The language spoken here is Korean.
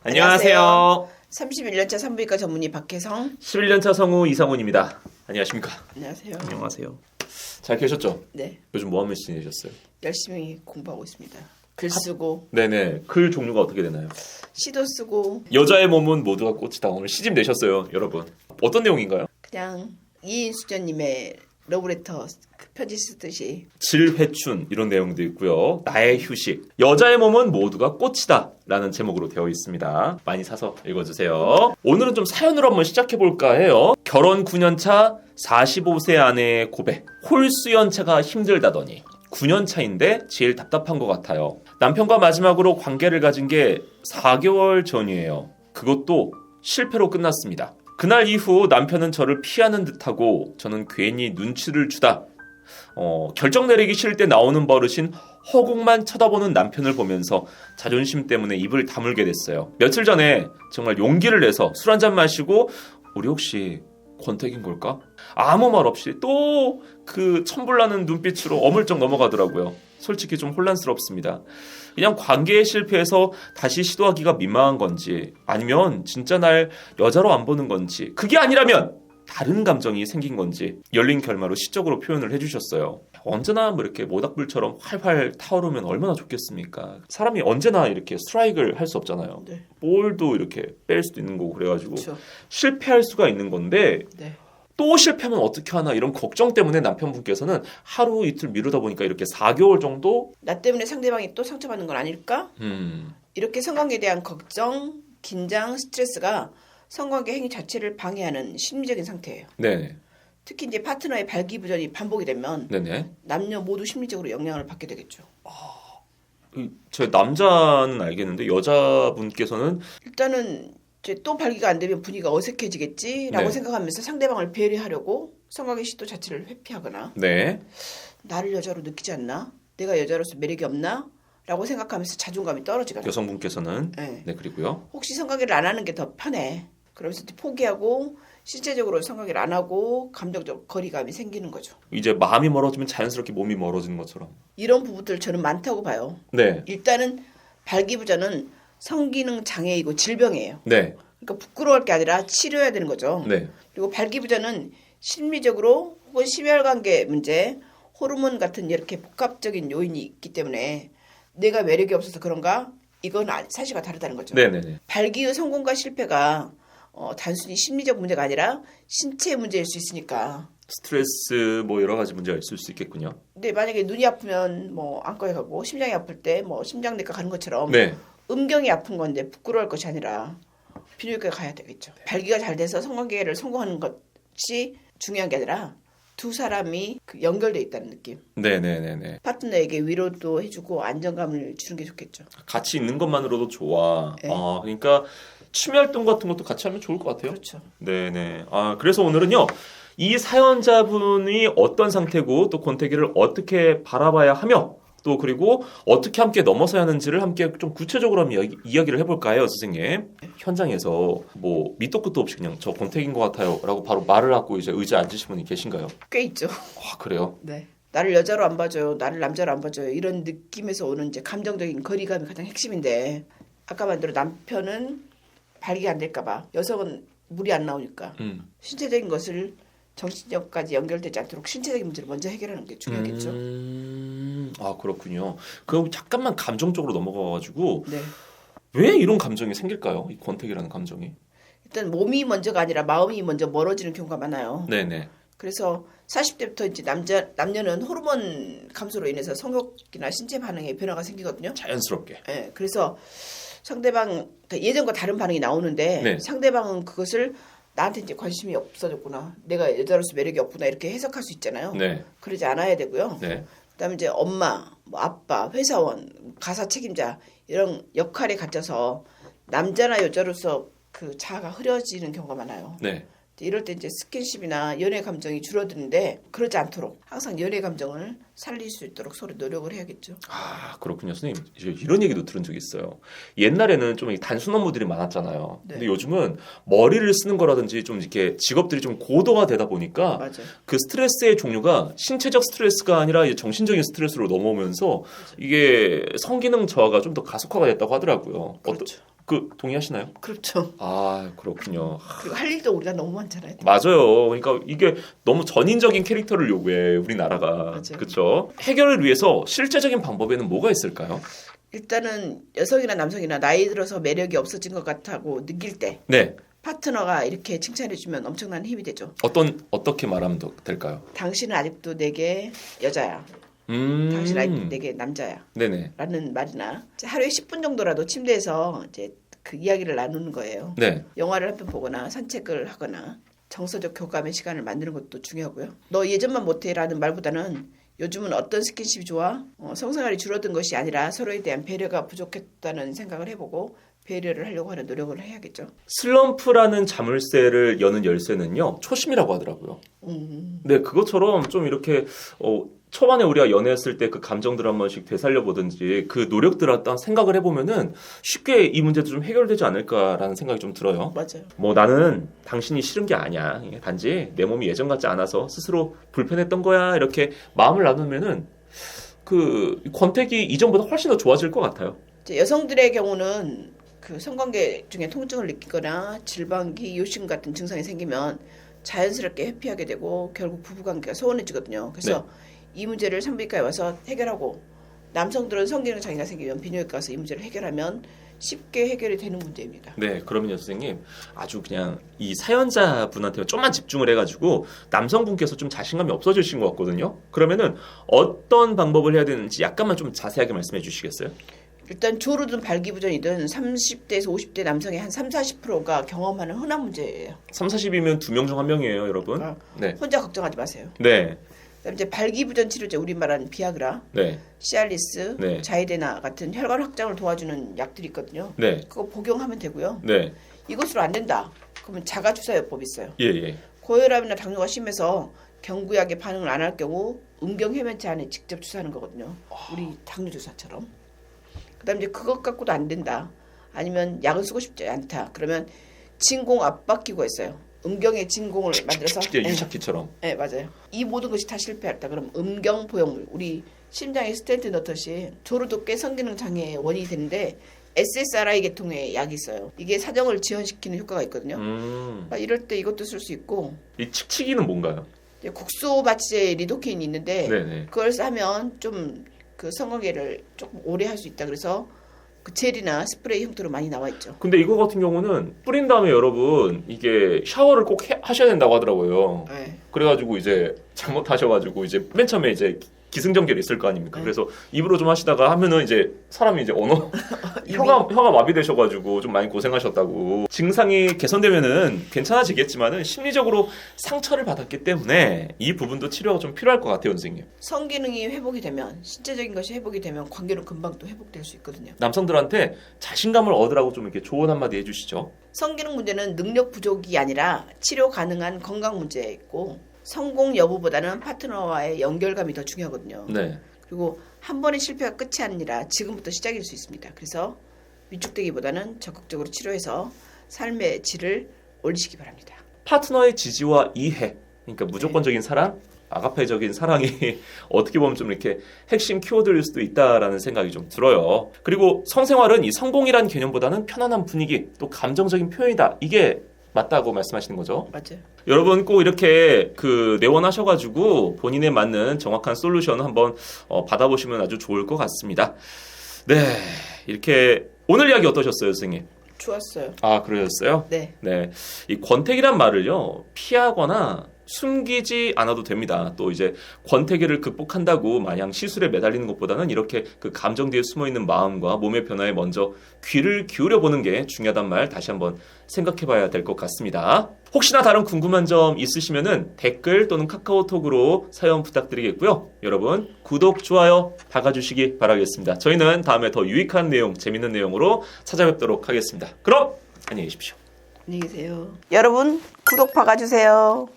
안녕하세요. 31년차 산부인과 전문의 박혜성. 11년차 성우 이상훈입니다. 안녕하십니까? 안녕하세요. 안녕하세요. 잘 계셨죠? 네. 요즘 뭐 하면서 지내셨어요? 열심히 공부하고 있습니다. 글 쓰고 네네. 글 종류가 어떻게 되나요? 시도 쓰고 여자의 몸은 모두가 꽃이다. 오늘 시집 내셨어요, 여러분. 어떤 내용인가요? 그냥 이인수전님의 러브레터 그 편지 쓰듯이 질회춘 이런 내용도 있고요. 나의 휴식. 여자의 몸은 모두가 꽃이다 라는 제목으로 되어 있습니다. 많이 사서 읽어주세요. 오늘은 좀 사연으로 한번 시작해볼까 해요. 결혼 9년차 45세 아내의 고백. 홀수연차가 힘들다더니 9년 차인데 제일 답답한 것 같아요. 남편과 마지막으로 관계를 가진 게 4개월 전이에요. 그것도 실패로 끝났습니다. 그날 이후 남편은 저를 피하는 듯하고 저는 괜히 눈치를 주다. 결정 내리기 싫을 때 나오는 버릇인 허공만 쳐다보는 남편을 보면서 자존심 때문에 입을 다물게 됐어요. 며칠 전에 정말 용기를 내서 술 한잔 마시고 우리 혹시 권태기인 걸까? 아무 말 없이 또 그 천불나는 눈빛으로 어물쩍 넘어가더라고요. 솔직히 좀 혼란스럽습니다. 그냥 관계에 실패해서 다시 시도하기가 민망한 건지 아니면 진짜 날 여자로 안 보는 건지 그게 아니라면 다른 감정이 생긴 건지 열린 결말로 시적으로 표현을 해주셨어요. 언제나 뭐 이렇게 모닥불처럼 활활 타오르면 얼마나 좋겠습니까? 사람이 언제나 이렇게 스트라이크를 할 수 없잖아요. 네. 볼도 이렇게 뺄 수도 있는 거고 그래가지고 그렇죠. 실패할 수가 있는 건데 네. 또 실패하면 어떻게 하나 이런 걱정 때문에 남편분께서는 하루 이틀 미루다 보니까 이렇게 4개월 정도 나 때문에 상대방이 또 상처받는 건 아닐까? 이렇게 성관계에 대한 걱정, 긴장, 스트레스가 성관계 행위 자체를 방해하는 심리적인 상태예요. 네네. 특히 이제 파트너의 발기부전이 반복이 되면 네네. 남녀 모두 심리적으로 영향을 받게 되겠죠. 제 남자는 알겠는데 여자분께서는 일단은 이제 또 발기가 안 되면 분위기가 어색해지겠지라고 네. 생각하면서 상대방을 배려하려고 성관계 시도 자체를 회피하거나 네. 나를 여자로 느끼지 않나? 내가 여자로서 매력이 없나? 라고 생각하면서 자존감이 떨어지거나 여성분께서는 네. 네 그리고요. 혹시 성관계를 안 하는 게 더 편해. 그러면서 포기하고 신체적으로 성관계를 안 하고 감정적 거리감이 생기는 거죠. 이제 마음이 멀어지면 자연스럽게 몸이 멀어지는 것처럼. 이런 부분들 저는 많다고 봐요. 네. 일단은 발기부전은 성기능 장애이고 질병이에요. 네. 그러니까 부끄러워할 게 아니라 치료해야 되는 거죠. 네. 그리고 발기부전은 심리적으로 혹은 심혈관계 문제, 호르몬 같은 이렇게 복합적인 요인이 있기 때문에 내가 매력이 없어서 그런가? 이건 사실과 다르다는 거죠. 네네네. 발기의 성공과 실패가 단순히 심리적 문제가 아니라 신체 문제일 수 있으니까. 스트레스 뭐 여러 가지 문제가 있을 수 있겠군요. 근데 만약에 눈이 아프면 뭐 안과에 가고 심장이 아플 때 뭐 심장내과 가는 것처럼 네. 음경이 아픈 건데 부끄러울 것이 아니라 비뇨기과에 가야 되겠죠. 발기가 잘 돼서 성관계를 성공하는 것이 중요한 게 아니라 두 사람이 연결돼 있다는 느낌. 네네네네. 파트너에게 위로도 해주고 안정감을 주는 게 좋겠죠. 같이 있는 것만으로도 좋아. 네. 그러니까 취미 활동 같은 것도 같이 하면 좋을 것 같아요. 그렇죠. 네네. 그래서 오늘은요. 이 사연자분이 어떤 상태고 또 권태기를 어떻게 바라봐야 하며 또 그리고 어떻게 함께 넘어서야 하는지를 함께 좀 구체적으로 한번 이야기를 해볼까요, 선생님? 현장에서 뭐 밑도 끝도 없이 그냥 저 권태기인 것 같아요 라고 바로 말을 하고 이제 의자에 앉으신 분이 계신가요? 꽤 있죠. 그래요? 네. 나를 여자로 안 봐줘요. 나를 남자로 안 봐줘요. 이런 느낌에서 오는 이제 감정적인 거리감이 가장 핵심인데 아까 말대로 남편은 발기가 안 될까 봐 여성은 물이 안 나오니까 신체적인 것을 정신력까지 연결되지 않도록 신체적인 문제를 먼저 해결하는 게 중요하겠죠. 그렇군요. 그럼 잠깐만 감정적으로 넘어가가지고 네. 왜 이런 감정이 생길까요? 이 권태기라는 감정이. 일단 몸이 먼저가 아니라 마음이 먼저 멀어지는 경우가 많아요. 네네. 그래서 40대부터 이제 남녀는 호르몬 감소로 인해서 성욕이나 신체 반응에 변화가 생기거든요. 자연스럽게. 네, 그래서 상대방 예전과 다른 반응이 나오는데 네. 상대방은 그것을 나한테 이제 관심이 없어졌구나. 내가 여자로서 매력이 없구나. 이렇게 해석할 수 있잖아요. 네. 그러지 않아야 되고요. 네. 그다음에 이제 엄마, 뭐 아빠, 회사원, 가사 책임자 이런 역할에 갇혀서 남자나 여자로서 그 자아가 흐려지는 경우가 많아요. 네. 이럴 때 이제 스킨십이나 연애 감정이 줄어드는데 그러지 않도록 항상 연애 감정을 살릴 수 있도록 서로 노력을 해야겠죠. 그렇군요. 선생님 이런 얘기도 들은 적이 있어요. 옛날에는 좀 단순 업무들이 많았잖아요. 네. 근데 요즘은 머리를 쓰는 거라든지 좀 이렇게 직업들이 좀 고도가 되다 보니까 맞아요. 그 스트레스의 종류가 신체적 스트레스가 아니라 이제 정신적인 스트레스로 넘어오면서 이게 성기능 저하가 좀 더 가속화가 됐다고 하더라고요. 그렇죠. 동의하시나요? 그렇죠. 아, 그렇군요. 그리고 할 일도 우리가 너무 많잖아요. 맞아요. 그러니까 이게 너무 전인적인 캐릭터를 요구해 우리나라가. 맞아요. 그렇죠. 해결을 위해서 실제적인 방법에는 뭐가 있을까요? 일단은 여성이나 남성이나 나이 들어서 매력이 없어진 것 같다고 느낄 때 네. 파트너가 이렇게 칭찬해주면 엄청난 힘이 되죠. 어떻게 말하면 될까요? 당신은 아직도 내게 여자야. 당신 아직도 내게 남자야. 네네. 라는 말이나 하루에 10분 정도라도 침대에서 이제 그 이야기를 나누는 거예요. 네. 영화를 한 편 보거나 산책을 하거나 정서적 교감의 시간을 만드는 것도 중요하고요. 너 예전만 못해라는 말보다는 요즘은 어떤 스킨십이 좋아? 성생활이 줄어든 것이 아니라 서로에 대한 배려가 부족했다는 생각을 해보고 배려를 하려고 하는 노력을 해야겠죠. 슬럼프라는 자물쇠를 여는 열쇠는요, 초심이라고 하더라고요. 네, 그것처럼 좀 이렇게 초반에 우리가 연애했을 때 그 감정들 한 번씩 되살려보든지 그 노력들 어떤 생각을 해보면은 쉽게 이 문제도 좀 해결되지 않을까라는 생각이 좀 들어요. 맞아요. 뭐 나는 당신이 싫은 게 아니야. 단지 내 몸이 예전 같지 않아서 스스로 불편했던 거야. 이렇게 마음을 나누면은 그 권태기 이전보다 훨씬 더 좋아질 것 같아요. 이제 여성들의 경우는 그 성관계 중에 통증을 느끼거나 질방기, 요신 같은 증상이 생기면 자연스럽게 회피하게 되고 결국 부부관계가 소원해지거든요. 그래서 이 문제를 산부인과에 와서 해결하고 남성들은 성기능 장애가 생기면 비뇨기과 가서 이 문제를 해결하면 쉽게 해결이 되는 문제입니다. 네, 그러면요 선생님 아주 그냥 이 사연자분한테 좀만 집중을 해가지고 남성분께서 좀 자신감이 없어지신 것 같거든요. 그러면은 어떤 방법을 해야 되는지 약간만 좀 자세하게 말씀해 주시겠어요? 일단 조루든 발기부전이든 30대에서 50대 남성의 한 30-40%가 경험하는 흔한 문제예요. 30-40이면 2명 중 1명이에요 여러분. 그러니까 네. 혼자 걱정하지 마세요. 네. 그다음에 이제 발기부전 치료제, 우리 말하는 비아그라, 네. 시알리스, 네. 자이데나 같은 혈관 확장을 도와주는 약들이 있거든요. 네. 그거 복용하면 되고요. 네. 이것으로 안 된다. 그러면 자가주사요법이 있어요. 예, 예. 고혈압이나 당뇨가 심해서 경구약에 반응을 안 할 경우 음경 해면체 안에 직접 주사하는 거거든요. 우리 당뇨 주사처럼. 그다음에 이제 그것 갖고도 안 된다. 아니면 약을 쓰고 싶지 않다. 그러면 진공 압박기구가 있어요. 음경의 진공을 만들어서 유착기처럼. 네, 맞아요. 이 모든 것이 다 실패했다. 그럼 음경 보형물, 우리 심장에 스텐트 넣듯이 조루도 꽤 성기능 장애의 원인이 되는데 SSRI 계통의 약이 있어요. 이게 사정을 지연시키는 효과가 있거든요. 이럴 때 이것도 쓸 수 있고. 이 칙칙이는 뭔가요? 국소마취제 리도케인이 있는데 네네. 그걸 하면 좀 그 성관계를 조금 오래 할 수 있다. 그래서 그 젤이나 스프레이 형태로 많이 나와 있죠. 근데 이거 같은 경우는 뿌린 다음에 여러분 이게 샤워를 꼭 하셔야 된다고 하더라고요. 네. 그래가지고 이제 잘못하셔가지고 이제 맨 처음에 이제 기승전결이 있을 거 아닙니까? 네. 그래서 입으로 좀 하시다가 하면은 이제 사람이 이제 언어 혀가 마비되셔가지고 좀 많이 고생하셨다고. 증상이 개선되면은 괜찮아지겠지만은 심리적으로 상처를 받았기 때문에 이 부분도 치료가 좀 필요할 것 같아요, 선생님. 성기능이 회복이 되면, 신체적인 것이 회복이 되면 관계는 금방 또 회복될 수 있거든요. 남성들한테 자신감을 얻으라고 좀 이렇게 조언 한마디 해주시죠. 성기능 문제는 능력 부족이 아니라 치료 가능한 건강 문제이고, 성공 여부보다는 파트너와의 연결감이 더 중요하거든요. 네. 그리고 한 번의 실패가 끝이 아니라 지금부터 시작일 수 있습니다. 그래서 위축되기보다는 적극적으로 치료해서 삶의 질을 올리시기 바랍니다. 파트너의 지지와 이해, 그러니까 무조건적인 사랑, 아가페적인 사랑이 어떻게 보면 좀 이렇게 핵심 키워드일 수도 있다라는 생각이 좀 들어요. 그리고 성생활은 이 성공이란 개념보다는 편안한 분위기, 또 감정적인 표현이다. 이게 맞다고 말씀하시는 거죠? 맞아요. 여러분 꼭 이렇게 내원하셔가지고 본인에 맞는 정확한 솔루션 한번 받아보시면 아주 좋을 것 같습니다. 네, 이렇게 오늘 이야기 어떠셨어요, 선생님? 좋았어요. 아, 그러셨어요? 네. 네, 이 권태기란 말을요 피하거나 숨기지 않아도 됩니다. 또 이제 권태기를 극복한다고 마냥 시술에 매달리는 것보다는 이렇게 그 감정 뒤에 숨어있는 마음과 몸의 변화에 먼저 귀를 기울여 보는 게 중요하단 말 다시 한번 생각해봐야 될 것 같습니다. 혹시나 다른 궁금한 점 있으시면은 댓글 또는 카카오톡으로 사연 부탁드리겠고요. 여러분 구독, 좋아요 박아주시기 바라겠습니다. 저희는 다음에 더 유익한 내용, 재밌는 내용으로 찾아뵙도록 하겠습니다. 그럼 안녕히 계십시오. 안녕히 계세요. 여러분 구독 박아주세요.